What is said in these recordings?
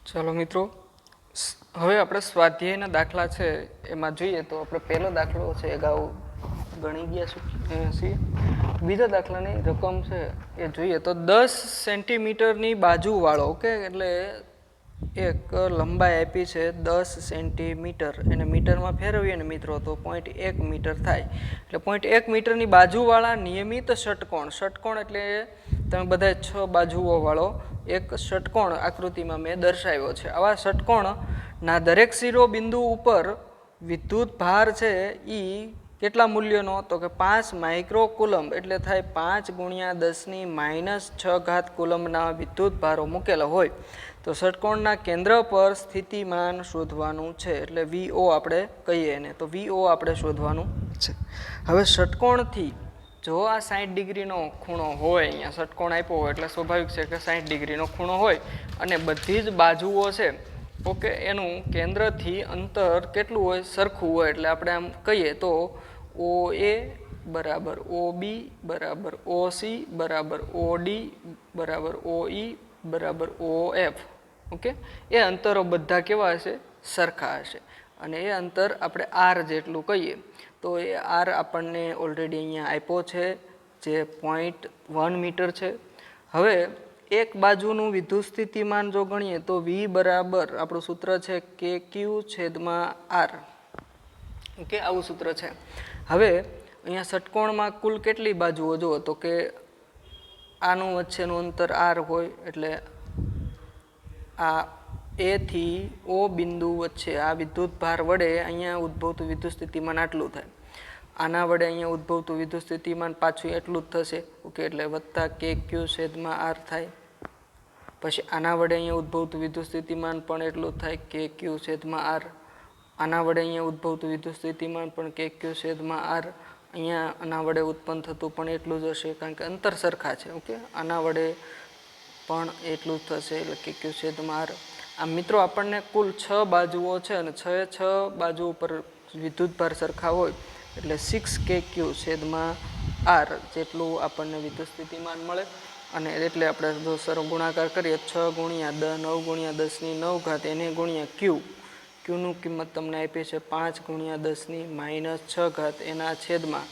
ચાલો મિત્રો, હવે આપણે સ્વાધ્યાયના દાખલા છે એમાં જોઈએ તો આપણે પહેલો દાખલો છે અગાઉ ગણી ગયા છીએ. બીજા દાખલાની રકમ છે એ જોઈએ તો 10 સેન્ટીમીટરની બાજુવાળો, ઓકે, એટલે એક લંબાઈ આપી છે 10 સેન્ટીમીટર, એને મીટરમાં ફેરવીએ ને મિત્રો તો 0.1 મીટર થાય. એટલે 0.1 મીટરની બાજુવાળા નિયમિત ષટકોણ એટલે તમે બધા 6 બાજુઓવાળો એક ષટકોણ આકૃતિમાં મેં દર્શાવ્યો છે. આવા ષટકોણના દરેક શિરોબિંદુ ઉપર વિદ્યુત ભાર છે એ કેટલા મૂલ્યનો, તો કે 5 માઇક્રોકુલમ, એટલે થાય 5 × 10⁻⁶ કુલમના વિદ્યુત ભારો મૂકેલા હોય તો ષટકોણના કેન્દ્ર પર સ્થિતિમાન શોધવાનું છે. એટલે VO આપણે કહીએ એને, તો VO આપણે શોધવાનું છે. હવે ષટકોણથી જો આ 60 ડિગ્રીનો ખૂણો હોય, અહીંયા ષટકોણ આપ્યો હોય એટલે સ્વાભાવિક છે કે 60 ડિગ્રીનો ખૂણો હોય અને બધી જ બાજુઓ છે, ઓકે, એનું કેન્દ્રથી અંતર કેટલું હોય, સરખું હોય. એટલે આપણે આમ કહીએ તો OA બરાબર OB બરાબર OC બરાબર OD બરાબર OE બરાબર OF, ઓકે, એ અંતરો બધા કેવા હશે, સરખા હશે. અને એ અંતર આપણે R જેટલું કહીએ તો એ R આપણને ઓલરેડી અહીંયા આપ્યો છે, જે 0.1 મીટર છે. હવે એક બાજુનું વિદ્યુત સ્થિતિમાન જો ગણીએ તો V બરાબર આપણું સૂત્ર છે KQ/R, ઓકે, આવું સૂત્ર છે. હવે અહીંયા ષટકોણમાં કુલ કેટલી બાજુઓ જુઓ તો કે આનું વચ્ચેનું અંતર R હોય એટલે આ A થી O બિંદુ વચ્ચે આ વિદ્યુત ભાર વડે અહીંયા ઉદ્ભવતું વિદ્યુત સ્થિતિમાન આટલું થાય. આના વડે અહીંયા ઉદ્ભવતું વિદ્યુત સ્થિતિમાન પાછું એટલું જ થશે, ઓકે, એટલે વત્તા KQ/R થાય. પછી આના વડે અહીંયા ઉદ્ભવતું વિદ્યુત સ્થિતિમાન પણ એટલું થાય KQ/R. આના વડે અહીંયા ઉદ્ભવતું વિદ્યુત સ્થિતિમાન પણ KQ/R. અહીંયા આના વડે ઉત્પન્ન થતું પણ એટલું જ હશે કારણ કે અંતર સરખા છે, ઓકે. આના વડે પણ એટલું જ થશે એટલે KQ/R. આ મિત્રો આપણને કુલ 6 બાજુઓ છે અને 6 બાજુ ઉપર વિદ્યુત ભાર સરખા હોય એટલે 6 KQ/R જેટલું આપણને વિદ્યુત સ્થિતિમાન મળે. અને એટલે આપણે જો સર ગુણાકાર કરીએ 6 × 9 × 10⁹ એને ગુણ્યા Q, Qનું કિંમત તમને આપી છે 5 × 10⁻⁶, એના છેદમાં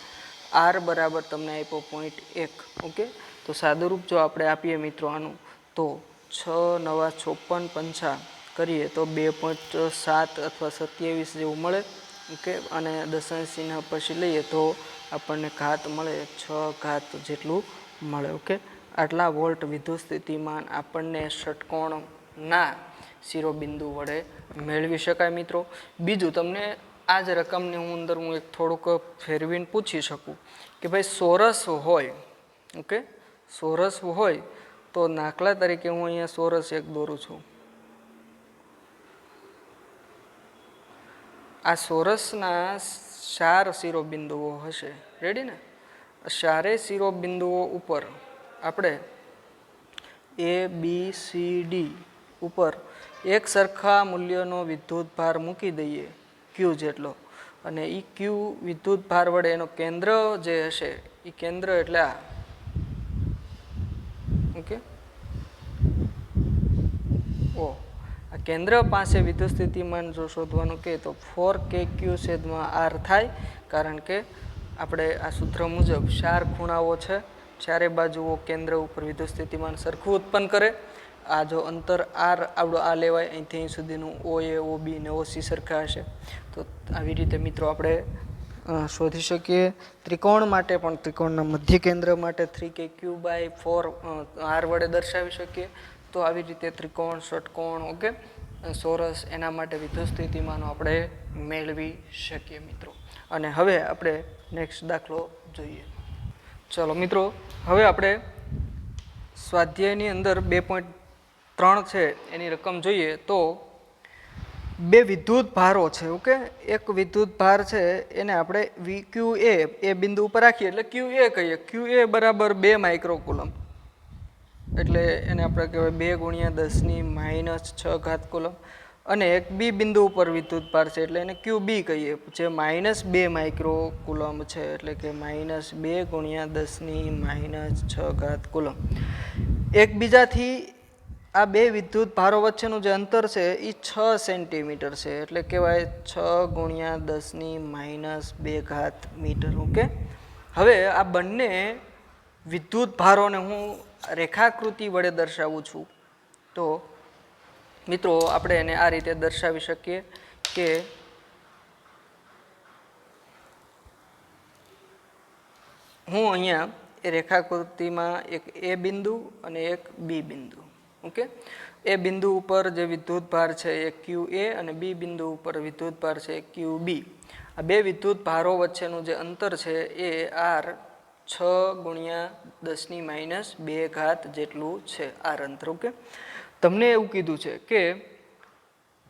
R બરાબર તમને આપ્યો 0.1, ઓકે. તો સાદુરૂપ જો આપણે આપીએ મિત્રો આનું તો 6 × 9 = 56 કરીએ તો 2.7 અથવા 27 જેવું મળે, ઓકે. અને દશાંશ ચિહ્ન પછી લઈએ તો આપણને ઘાત મળે 6 જેટલું મળે, ઓકે. આટલા વોલ્ટ વિદ્યુત સ્થિતિમાન આપણને ષટકોણના શિરોબિંદુ વડે મેળવી શકાય મિત્રો. બીજું તમને આ જ રકમની અંદર હું એક થોડુંક ફેરવીને પૂછી શકું કે ભાઈ ચોરસ હોય, ઓકે, ચોરસ હોય તો દાખલા તરીકે હું અહીંયા ચોરસ એક દોરું છું. આ ચોરસના 4 શિરોબિંદુઓ હશે, રેડી ને? 4 શિરોબિંદુઓ ઉપર આપણે ABCD ઉપર એક સરખા મૂલ્યનો વિદ્યુત ભાર મૂકી દઈએ Q જેટલો, અને એ Q વિદ્યુત ભાર વડે એનો કેન્દ્ર જે હશે એ કેન્દ્ર એટલે આ, ઓકે, O. આ કેન્દ્ર પાસે વિદ્યુત સ્થિતિમાન જો શોધવાનું કહે તો 4 KQ/R થાય, કારણ કે આપણે આ સૂત્ર મુજબ 4 ખૂણાઓ છે, 4 બાજુઓ કેન્દ્ર ઉપર વિદ્યુત સ્થિતિમાન સરખું ઉત્પન્ન કરે. આ જો અંતર R આવડો આ લેવાય, અહીંથી અહીં સુધીનું OA OB ને OC સરખા હશે. તો આવી રીતે મિત્રો આપણે શોધી શકીએ. ત્રિકોણ માટે પણ ત્રિકોણના મધ્ય કેન્દ્ર માટે 3KQ/4 R વડે દર્શાવી શકીએ. તો આવી રીતે ત્રિકોણ, ષટકોણ, ઓકે, ચોરસ, એના માટે વિદ્યુત સ્થિતિમાનો આપણે મેળવી શકીએ મિત્રો. અને હવે આપણે નેક્સ્ટ દાખલો જોઈએ. ચલો મિત્રો, હવે આપણે સ્વાધ્યાયની અંદર 2.3 છે એની રકમ જોઈએ તો 2 વિદ્યુત ભારો છે, ઓકે. એક વિદ્યુત ભાર છે એને આપણે QA એ બિંદુ ઉપર રાખીએ એટલે QA કહીએ. QA બરાબર 2 માઇક્રોકુલમ, એટલે એને આપણે કહેવાય 2 × 10⁻⁶ કુલમ. અને એક બી બિંદુ ઉપર વિદ્યુત ભાર છે એટલે એને QB કહીએ, જે -2 માઇક્રોકુલમ છે, એટલે કે -2 × 10⁻⁶ કુલમ. એકબીજાથી આ બે વિદ્યુત ભારો વચ્ચેનું જે અંતર છે એ 6 સેન્ટીમીટર છે, એટલે કહેવાય 6 ગુણ્યા 10⁻² મીટર. ઓકે, હવે આ બંને વિદ્યુત ભારોને હું રેખાકૃતિ વડે દર્શાવું છું. તો મિત્રો આપણે એને આ રીતે દર્શાવી શકીએ કે હું અહીંયા એ રેખાકૃતિમાં એક એ બિંદુ અને એક બી બિંદુ. ઓકે, એ બિંદુ ઉપર જે વિદ્યુત ભાર છે એ QA અને બી બિંદુ ઉપર વિદ્યુત ભાર છે QB. આ બે વિદ્યુત ભારો વચ્ચેનું જે અંતર છે એ R 6 ગુણ્યા 10⁻² જેટલું છે આર અંતર. ઓકે, તમને એવું કીધું છે કે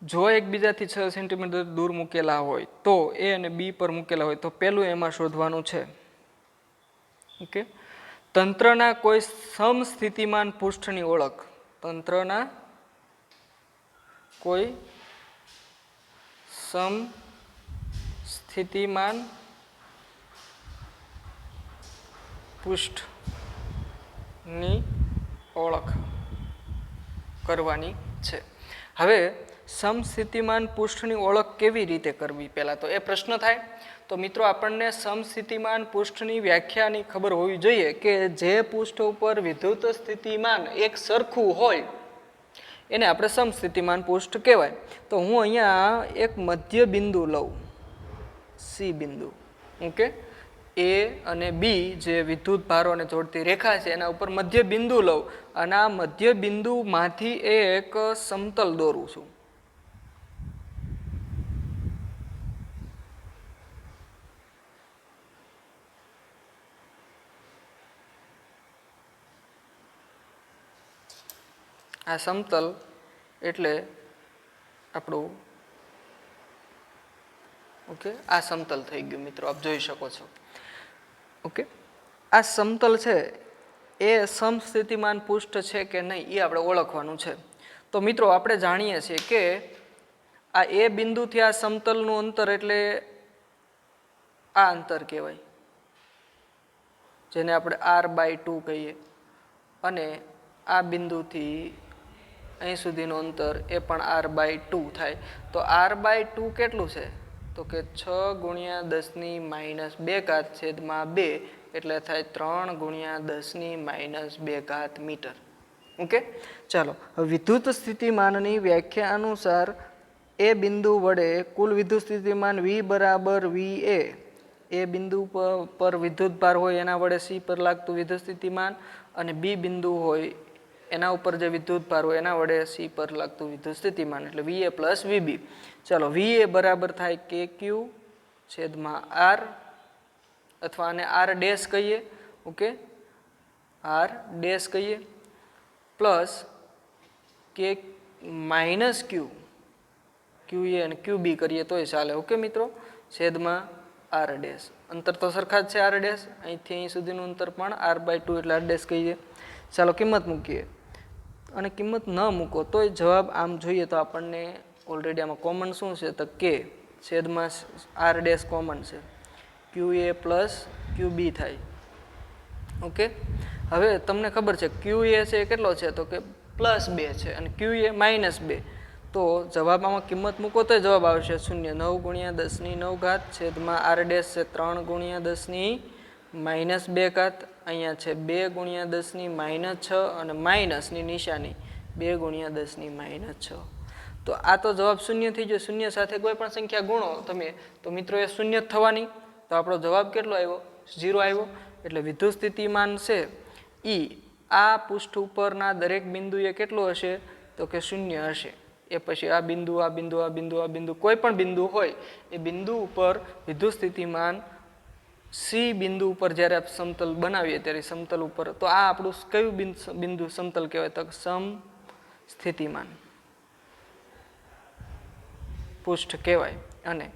જો એકબીજાથી 6 સેન્ટીમીટર દૂર મૂકેલા હોય તો એ અને બી પર મૂકેલા હોય તો પહેલું એમાં શોધવાનું છે. ઓકે, તંત્રના કોઈ સમસ્થિતિમાન પૃષ્ઠની ઓળખ. તંત્રના કોઈ સમસ્થિતિમાન પૃષ્ઠની ઓળખ કરવાની છે. હવે સમસ્થિતિમાન પૃષ્ઠની ઓળખ કેવી રીતે કરવી, પહેલાં તો એ પ્રશ્ન થાય. તો મિત્રો આપણને સમસ્થિતિમાન પૃષ્ઠની વ્યાખ્યાની ખબર હોવી જોઈએ કે જે પૃષ્ઠ ઉપર વિદ્યુત સ્થિતિમાન એક સરખું હોય એને આપણે સમસ્થિતિમાન પૃષ્ઠ કહેવાય. તો હું અહીંયા એક મધ્ય બિંદુ લઉં, સી બિંદુ. ઓકે, એ અને બી જે વિદ્યુત ભારોને જોડતી રેખા છે એના ઉપર મધ્ય બિંદુ લઉં અને આ મધ્ય બિંદુમાંથી એક સમતલ દોરું છું. આ સમતલ એટલે આપણું, ઓકે, આ સમતલ થઈ ગયું મિત્રો, આપ જોઈ શકો છો. ઓકે, આ સમતલ છે એ સમસ્થિતિમાન પૃષ્ઠ છે કે નહીં એ આપણે ઓળખવાનું છે. તો મિત્રો આપણે જાણીએ છીએ કે આ એ બિંદુથી આ સમતલનું અંતર એટલે આ અંતર કહેવાય, જેને આપણે R/2 કહીએ. અને આ બિંદુથી અહીં સુધીનું અંતર એ પણ R/2 થાય. તો R/2 કેટલું છે? તો કે 6 ગુણ્યા 10⁻² છેદમાં 2 એટલે થાય 3 ગુણ્યા 10⁻² મીટર. ઓકે, ચાલો હવે વિદ્યુત સ્થિતિમાનની વ્યાખ્યા અનુસાર એ બિંદુ વડે કુલ વિદ્યુત સ્થિતિમાન V બરાબર VA. એ બિંદુ પર વિદ્યુત ભાર હોય એના વડે સી પર લાગતું વિદ્યુત સ્થિતિમાન અને બી બિંદુ હોય એના ઉપર જે વિદ્યુત ભાર હોય એના વડે સી પર લાગતું વિદ્યુત સ્થિતિમાન એટલે VA પ્લસ VB. ચાલો, VA બરાબર થાય KQ છેદમાં R અથવા આને R ડેશ કહીએ. ઓકે, R ડેશ કહીએ પ્લસ કે માઇનસ Q, QA અને QB કરીએ તોય ચાલે. ઓકે મિત્રો, છેદમાં R ડેશ. અંતર તો સરખા જ છે R ડેશ, અહીંથી અહીં સુધીનું અંતર પણ R/2 એટલે R ડેશ કહીએ. ચાલો કિંમત મૂકીએ અને કિંમત ન મૂકો તોય જવાબ આમ જોઈએ તો આપણને ઓલરેડી આમાં કોમન શું છે તો K છેદમાં R ડેશ કોમન છે, QA પ્લસ QB થાય. ઓકે, હવે તમને ખબર છે QA છે એ કેટલો છે તો કે +2 છે અને QA -2. તો જવાબમાં કિંમત મૂકો તો જવાબ આવશે 0. 9 ગુણ્યા 10⁹ છેદમાં R ડેશ છે 3 ગુણ્યા 10⁻². અહીંયા છે 2 ગુણ્યા 10⁻6 અને માઇનસની નિશાની 2 ગુણ્યા 10⁻6. તો આ તો જવાબ 0 થઈ ગયો. 0 સાથે કોઈ પણ સંખ્યા ગુણો તમે તો મિત્રો એ 0 જ થવાની. તો આપણો જવાબ કેટલો આવ્યો? 0 આવ્યો. એટલે વિદ્યુત સ્થિતિમાન છે ઈ આ પૃષ્ઠ ઉપરના દરેક બિંદુએ કેટલું હશે તો કે 0 હશે. એ પછી આ બિંદુ આ બિંદુ આ બિંદુ આ બિંદુ કોઈ પણ બિંદુ હોય એ બિંદુ ઉપર વિદ્યુત સ્થિતિમાન સી બિંદુ ઉપર જ્યારે સમતલ બનાવીએ ત્યારે સમતલ ઉપર તો આ આપણું કયું બિંદુ સમતલ કહેવાય તો સમસ્થિતિમાન પૃષ્ઠ કહેવાય. અને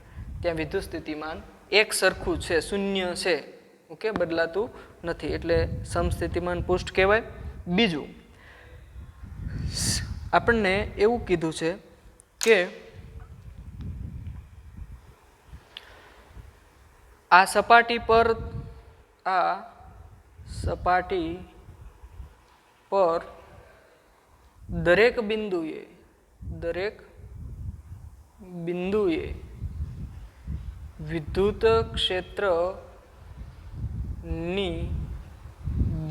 ત્યાં વિદ્યુત સ્થિતિમાન એક સરખું છે, 0 છે. ઓકે, બદલાતું નથી એટલે સમસ્થિતિમાન પૃષ્ઠ કહેવાય. બીજું આપણને એવું કીધું છે કે આ સપાટી પર દરેક બિંદુએ વિદ્યુત ક્ષેત્રની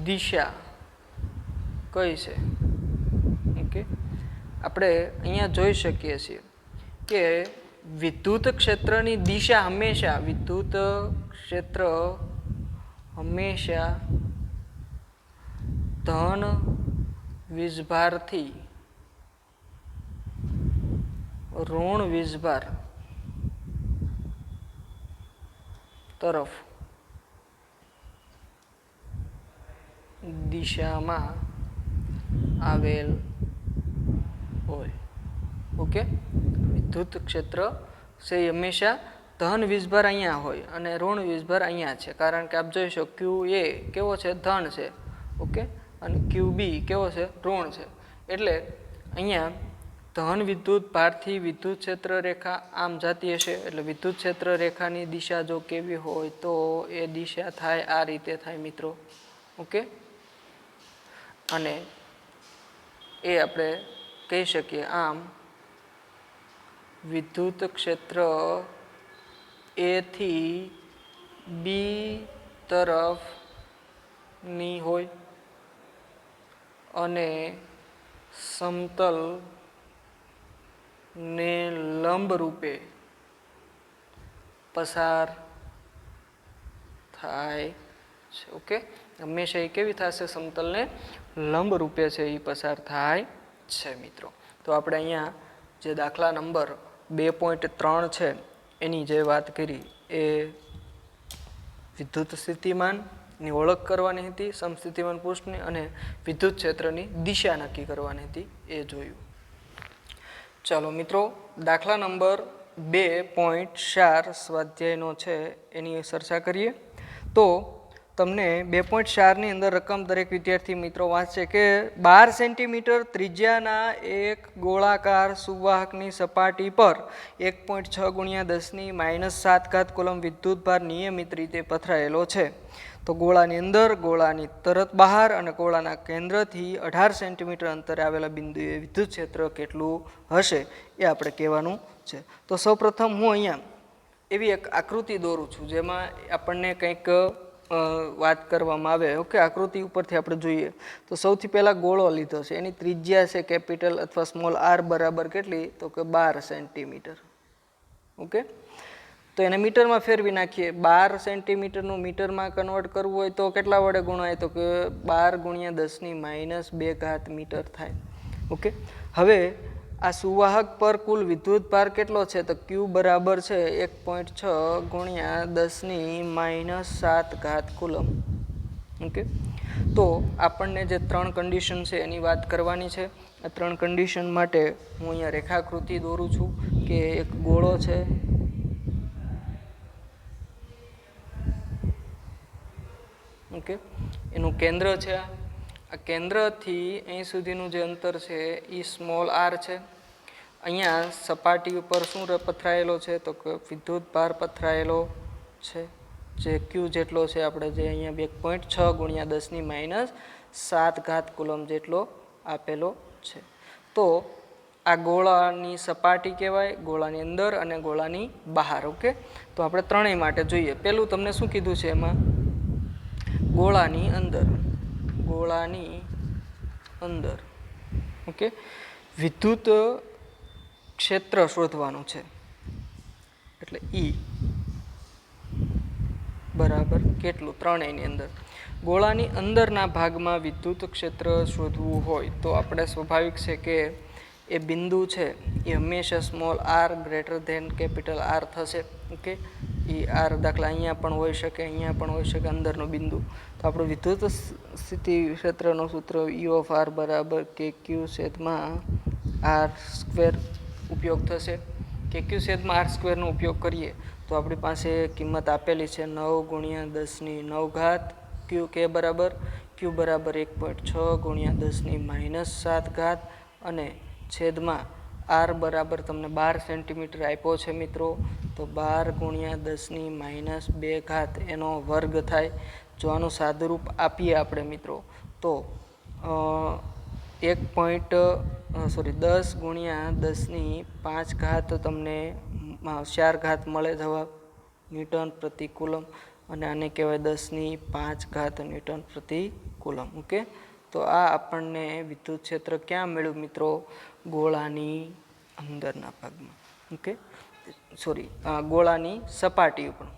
દિશા કઈ છે? ઓકે, આપણે અહીંયા જોઈ શકીએ છીએ કે વિદ્યુત ક્ષેત્રની દિશા હંમેશા ધન વીજભારથી ઋણ વીજભાર તરફ દિશામાં આવેલ હોય. ઓકે, વિદ્યુત ક્ષેત્ર છે હંમેશા ધન વીજભાર અહીંયા હોય અને ઋણ વીજભાર અહીંયા છે, કારણ કે આપ જોઈશો ક્યુ એ કેવો છે? ધન છે. ઓકે, અને ક્યુ બી કેવો છે? ઋણ છે. એટલે અહીંયા ધન વિદ્યુત ભારથી વિદ્યુત ક્ષેત્ર રેખા આમ જતી હશે, એટલે વિદ્યુત ક્ષેત્ર રેખાની દિશા જો કેવી હોય તો એ દિશા થાય આ રીતે થાય મિત્રો. ઓકે, અને એ આપણે કહી શકીએ આમ વિદ્યુત ક્ષેત્ર એ થી બી તરફની હોય અને સમતલ ને લંબ રૂપે પસાર થાય છે. ઓકે, હંમેશા એ કેવી થશે? સમતલને લંબ રૂપે છે એ પસાર થાય છે મિત્રો. તો આપણે અહીંયા જે દાખલા નંબર 2.3 છે એની જે વાત કરી એ વિદ્યુત સ્થિતિમાનની ઓળખ કરવાની હતી, સમસ્થિતિમાન પૃષ્ઠની, અને વિદ્યુત ક્ષેત્રની દિશા નક્કી કરવાની હતી એ જોયું. ચાલો મિત્રો, દાખલા નંબર 2.4 સ્વાધ્યાયનો છે એની ચર્ચા કરીએ. તો તમને 2.4ની અંદર રકમ દરેક વિદ્યાર્થી મિત્રો વાંચશે કે 12 સેન્ટીમીટર ત્રિજ્યાના એક ગોળાકાર સુવાહકની સપાટી પર 1.6 × 10⁻⁷ કુલમ વિદ્યુતભાર નિયમિત રીતે પથરાયેલો છે. તો ગોળાની અંદર, ગોળાની તરત બહાર અને ગોળાના કેન્દ્રથી 18 સેન્ટીમીટર અંતરે આવેલા બિંદુએ વિદ્યુત ક્ષેત્ર કેટલું હશે એ આપણે કહેવાનું છે. તો સૌપ્રથમ હું અહીંયા એવી એક આકૃતિ દોરું છું જેમાં આપણને કંઈક વાત કરવામાં આવે. ઓકે, આકૃતિ ઉપરથી આપણે જોઈએ તો સૌથી પહેલાં ગોળો લીધો છે, એની ત્રિજ્યા છે કેપિટલ અથવા સ્મોલ આર બરાબર કેટલી? તો કે 12 સેન્ટીમીટર. ઓકે, તો એને મીટરમાં ફેરવી નાખીએ. 12 સેન્ટીમીટરનું મીટરમાં કન્વર્ટ કરવું હોય તો કેટલા વડે ગુણાય? તો કે 12 × 10⁻² મીટર થાય. ઓકે, હવે આ સુવાહક પર કુલ વિદ્યુત ભાર કેટલો છે? તો ક્યુ બરાબર છે 1.6 × 10⁻⁷ કુલમ. ઓકે, તો આપણને જે 3 કન્ડિશન છે એની વાત કરવાની છે. આ 3 કન્ડિશન માટે હું અહીંયા રેખાકૃતિ દોરું છું કે એક ગોળો છે, ઓકે, એનું કેન્દ્ર છે. આ કેન્દ્રથી અહીં સુધીનું જે અંતર છે એ સ્મોલ આર છે. અહીંયા સપાટી ઉપર શું પથરાયેલો છે? તો કે વિદ્યુત ભાર પથરાયેલો છે જે ક્યુ જેટલો છે, આપણે જે અહીંયા 1.6 × 10⁻⁷ કુલમ જેટલો આપેલો છે. તો આ ગોળાની સપાટી કહેવાય, ગોળાની અંદર અને ગોળાની બહાર. ઓકે, તો આપણે ત્રણેય માટે જોઈએ. પહેલું તમને શું કીધું છે એમાં? ગોળાની અંદર. ઓકે, વિદ્યુત ક્ષેત્ર શોધવાનું છે, એટલે ઈ બરાબર કેટલું? ત્રણેયની અંદર. ગોળાની અંદરના ભાગમાં વિદ્યુત ક્ષેત્ર શોધવું હોય તો આપણે સ્વાભાવિક છે કે એ બિંદુ છે એ હંમેશા small R greater than capital R થશે. ઓકે, એ આર દાખલા અહીંયા પણ હોઈ શકે, અહીંયા પણ હોઈ શકે, અંદરનો બિંદુ. તો આપણું વિદ્યુત સ્થિતિ ક્ષેત્રનું સૂત્ર E(r) બરાબર KQ/r² ઉપયોગ થશે. KQ/r² નો ઉપયોગ કરીએ તો આપણી પાસે કિંમત આપેલી છે 9 × 10⁹. ક્યુ કે બરાબર 1.6 × 10⁻⁷ અને છેદમાં આર બરાબર તમને 12 સેન્ટીમીટર આપ્યો છે મિત્રો. તો 12 × 10⁻², એનો વર્ગ થાય. જો આનું સાદુરૂપ આપીએ આપણે મિત્રો તો 10 ગુણ્યા 10⁵ તમને 4 ઘાત મળે જવાબ ન્યૂટન પ્રતિ કુલમ, અને આને કહેવાય 10⁵ ન્યૂટન પ્રતિ કુલમ. ઓકે, તો આ આપણને વિદ્યુત ક્ષેત્ર ક્યાં મળ્યું મિત્રો? ગોળાની અંદરના ભાગમાં. ઓકે, ગોળાની સપાટી ઉપર.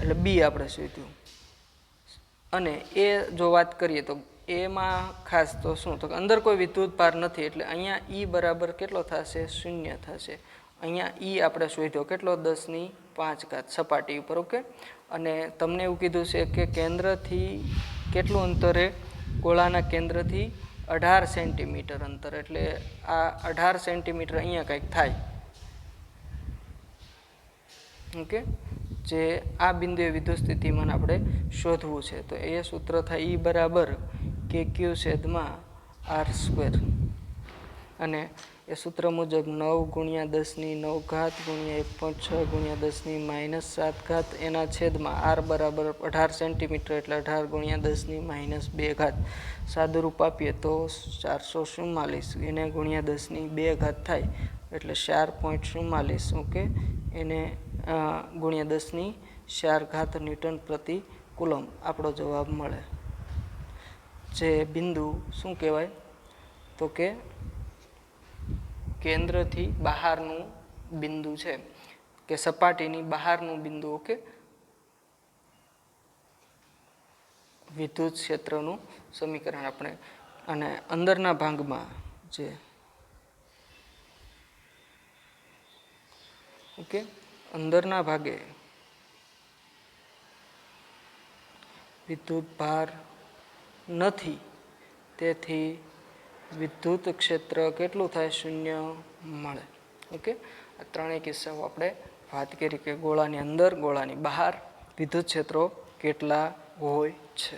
એટલે બી આપણે શોધ્યું. અને એ જો વાત કરીએ તો એમાં ખાસ તો શું, તો અંદર કોઈ વિદ્યુત ભાર નથી, એટલે અહીંયા ઈ બરાબર કેટલો થશે? 0 થશે. અહીંયા ઈ આપણે શોધ્યો કેટલો? 10⁵ સપાટી ઉપર. ઓકે, અને તમને એવું કીધું છે કે કેન્દ્રથી કેટલું અંતરે? ગોળાના કેન્દ્રથી 18 સેન્ટીમીટર અંતર, એટલે આ 18 સેન્ટીમીટર અહીંયા કંઈક થાય. ઓકે, જે આ બિંદુએ વિદ્યુત સ્થિતિમાન આપણે શોધવું છે, તો એ સૂત્ર થાય ઈ બરાબર KQ/R². અને એ સૂત્ર મુજબ 9 ગુણ્યા 10⁹ ગુણ્યા 1.6 ગુણ્યા 10⁻7 એના છેદમાં R બરાબર 18 સેન્ટીમીટર, એટલે 18 ગુણ્યા 10⁻². સાદુરૂપ આપીએ તો 444, એને ગુણ્યા 10⁵ થાય, એટલે 4.44. ઓકે, એને ગુણ્યા 10⁴ ન્યૂટન પ્રતિ કુલમ આપણો જવાબ મળે. જે બિંદુ શું કહેવાય? તો કે કેન્દ્રથી બહારનું બિંદુ છે, કે સપાટીની બહારનું બિંદુ. ઓકે, વિદ્યુત ક્ષેત્રનું સમીકરણ આપણે. અને અંદરના ભાગમાં જે ઓકે, અંદરના ભાગે વિદ્યુત ભાર નથી, તેથી વિદ્યુત ક્ષેત્ર કેટલું થાય? 0 મળે. ઓકે, આ ત્રણેય કિસ્સાઓ આપણે વાત કરી કે ગોળાની અંદર, ગોળાની બહાર વિદ્યુત ક્ષેત્રો કેટલા હોય છે.